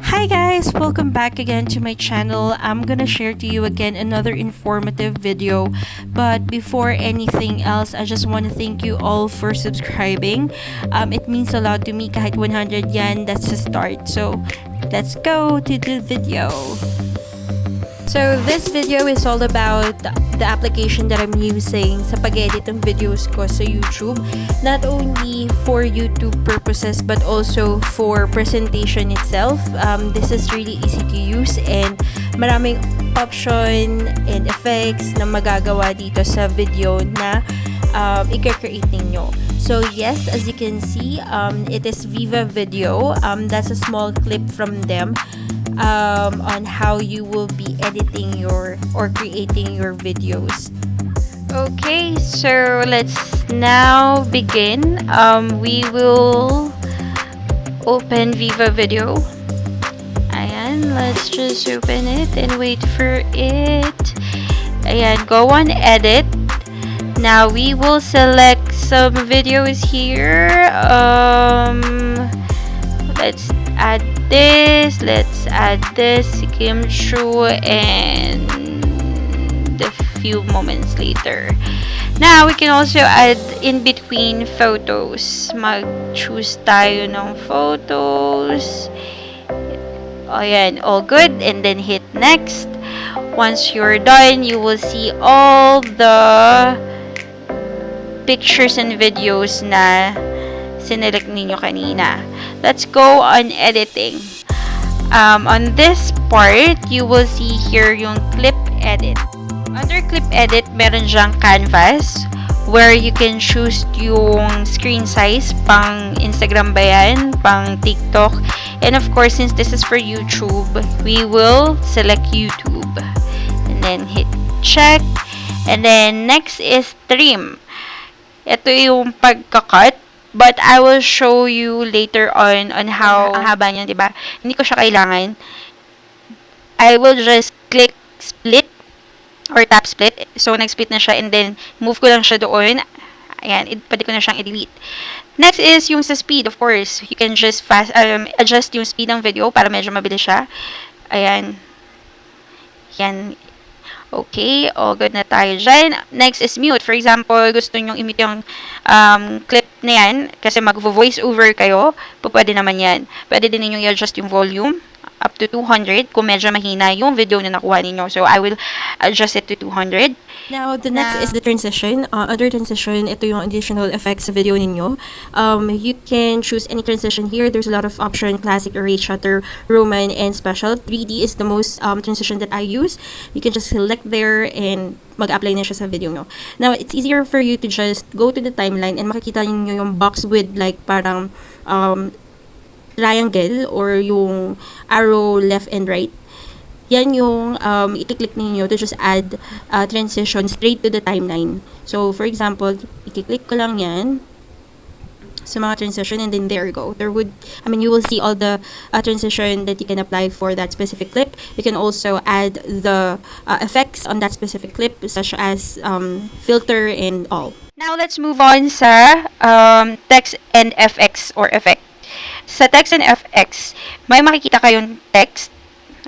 Hi guys, welcome back again to my channel. I'm gonna share to you again another informative video, but before anything else, I just want to thank you all for subscribing. It means a lot to me. Kahit 100 yan, that's a start. So let's go to the video. So this video is all about the application that I'm using sa pag-edit ng videos ko sa YouTube. Not only for YouTube purposes but also for presentation itself. This is really easy to use and maraming option and effects na magagawa dito sa video na i-create ninyo. So yes, as you can see, it is Viva video. That's a small clip from them. On how you will be editing your or creating your videos. Okay, so let's now begin. We will open Viva Video. Ayan, let's just open it and wait for it. Ayan, go on edit. Now we will select some videos here. Let's add this Kimchu, and a few moments later. Now we can also add in between photos. Mag-choose tayo ng photos. Ayan, all good, and then hit next. Once you're done, you will see all the pictures and videos na sinelect ninyo kanina. Let's go on editing. On this part, you will see here yung clip edit. Under clip edit, meron dyang canvas where you can choose yung screen size, pang Instagram ba yan, pang TikTok. And of course, since this is for YouTube, we will select YouTube. And then hit check. And then next is trim. Ito yung pagka-cut. But I will show you later on how ang haba niya, 'di ba? Hindi ko siya kailangan. I will just click split or tap split. So nag-split na siya and then move ko lang siya doon. Ayan, pwede ko na siyang i-delete. Next is yung sa speed, of course. You can just adjust yung speed ng video para medyo mabilis siya. Ayan. Yan. Okay, all good na tayo dyan. Next is mute. For example, gusto nyo i-mute yung clip na yan kasi mag-voice over kayo, pwede naman yan. Pwede din ninyo i-adjust yung volume up to 200 kung medyo mahina yung video na nakuha ninyo. So, I will adjust it to 200. Now, the next is the transition. Under transition, ito yung additional effects sa video ninyo. You can choose any transition here. There's a lot of option, classic, erase, shutter, Roman, and special. 3D is the most transition that I use. You can just select there and mag-apply na siya sa video nyo. Now, it's easier for you to just go to the timeline and makikita niyo yung box with like parang triangle or yung arrow left and right. Yan yung i-click ninyo to just add transition straight to the timeline. So, for example, i-click ko lang yan sa mga transition and then there you go. You will see all the transition that you can apply for that specific clip. You can also add the effects on that specific clip such as filter and all. Now, let's move on sa text and FX or effect. Sa text and FX, may makikita kayong text.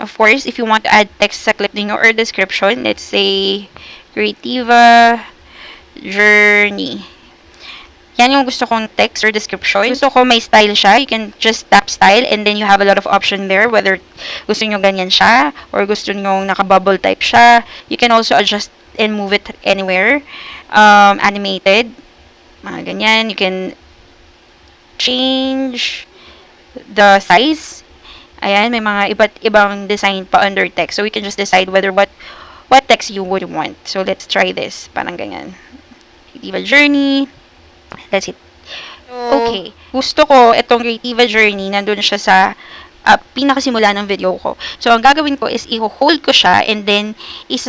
Of course, if you want to add text sa clip niyo or description, let's say, greativa journey. Yan yung gusto kong text or description. Gusto ko may style siya. You can just tap style and then you have a lot of option there. Whether gusto nyo ganyan siya or gusto nyo naka-bubble type siya. You can also adjust and move it anywhere. Animated. Mga ganyan. You can change the size. Ayan, may mga iba't ibang design pa under text. So, we can just decide whether what text you would want. So, let's try this. Parang ganyan. Creativa journey. That's it. Okay. Gusto ko itong creativa journey. Nandun siya sa pinakasimula ng video ko. So, ang gagawin ko is i-hold ko siya and then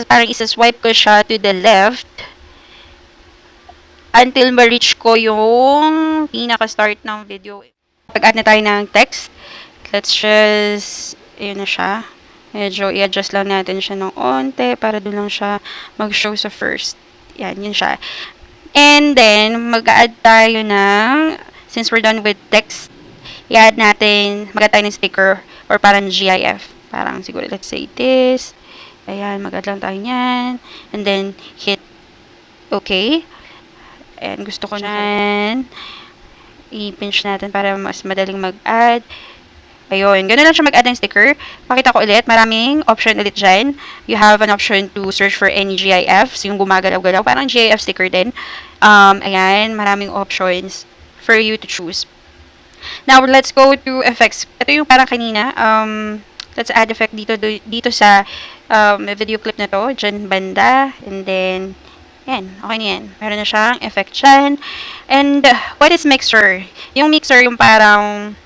parang isa-swipe ko siya to the left until ma-reach ko yung pinaka-start ng video. Pag-add na tayo ng text. Let's just, ayun na siya. Medyo i-adjust lang natin siya ng onte para doon lang siya mag-show sa first. Yan, yun siya. And then, mag-add tayo ng, since we're done with text, i-add natin, mag-add tayo ng sticker or parang GIF. Parang siguro, let's say this. Ayan, mag-add lang tayo niyan. And then, hit OK. And gusto ko dyan. I-pinch natin para mas madaling mag-add. Ayun, gano'n lang siya mag-add ng sticker. Pakita ko ulit, maraming option ulit dyan. You have an option to search for any GIFs, yung gumagalaw-galaw, parang GIF sticker din. Ayan, maraming options for you to choose. Now, let's go to effects. Ito yung parang kanina. Let's add effect dito sa video clip na to, dyan banda. And then, yan, okay na yan. Meron na siyang effect dyan. And, what is mixer? Yung mixer, yung parang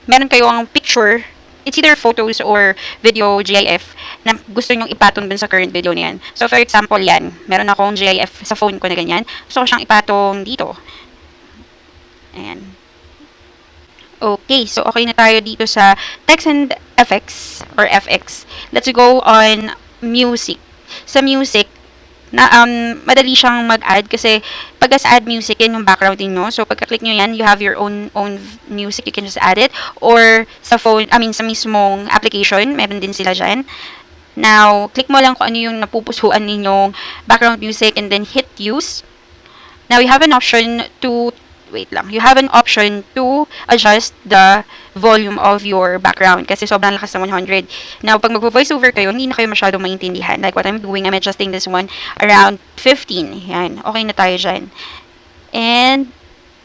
meron kayong picture, it's either photos or video GIF na gusto nyong ipatong dun sa current video na yan. So, for example, yan. Meron akong GIF sa phone ko na ganyan. Gusto ko siyang ipatong dito. Ayan. Okay, so okay na tayo dito sa text and effects or FX. Let's go on music. Sa music, madali siyang mag-add kasi pag sa add music, yan yung background niyo. So, pagka-click nyo yan, you have your own music. You can just add it. Or sa phone, sa mismong application, meron din sila dyan. Now, click mo lang kung ano yung napupusuan ninyong background music and then hit use. Now, you have an option to adjust the volume of your background kasi sobrang lakas ng 100. Now, pag mag-voiceover kayo, hindi na kayo masyadong maintindihan. Like what I'm doing, I'm adjusting this one around 15. Yan. Okay na tayo dyan. And,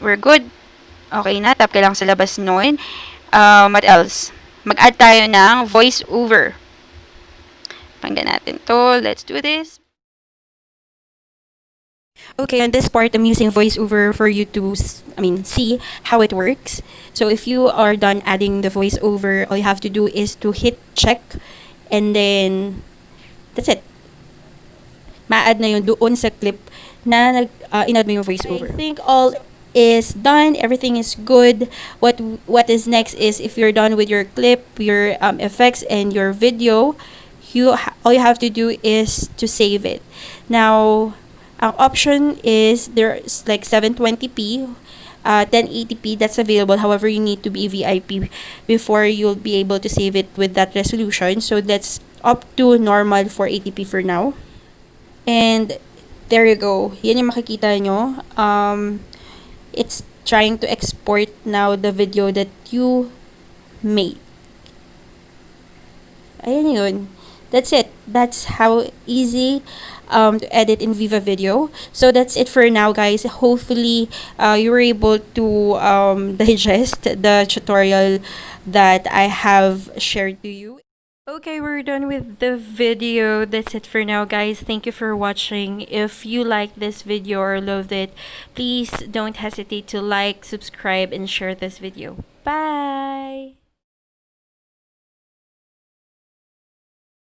we're good. Okay na. Tap ka lang sa labas nun. What else? Mag-add tayo ng voiceover. Pakinggan natin to. Let's do this. Okay, on this part, I'm using voiceover for you to, see how it works. So if you are done adding the voiceover, all you have to do is to hit check, and then that's it. Ma-add na yun doon sa clip na in-add mo yung voiceover. I think all is done. Everything is good. What is next is if you're done with your clip, your effects, and your video, all you have to do is to save it. Now, ang option is there's like 720p, 1080p that's available. However, you need to be VIP before you'll be able to save it with that resolution. So that's up to normal 480p for now. And there you go. Yan yung makikita nyo. It's trying to export now the video that you made. Ayan yun. That's it. That's how easy to edit in Viva Video. So that's it for now, guys. Hopefully, you were able to digest the tutorial that I have shared to you. Okay, we're done with the video. That's it for now, guys. Thank you for watching. If you like this video or loved it, please don't hesitate to like, subscribe, and share this video.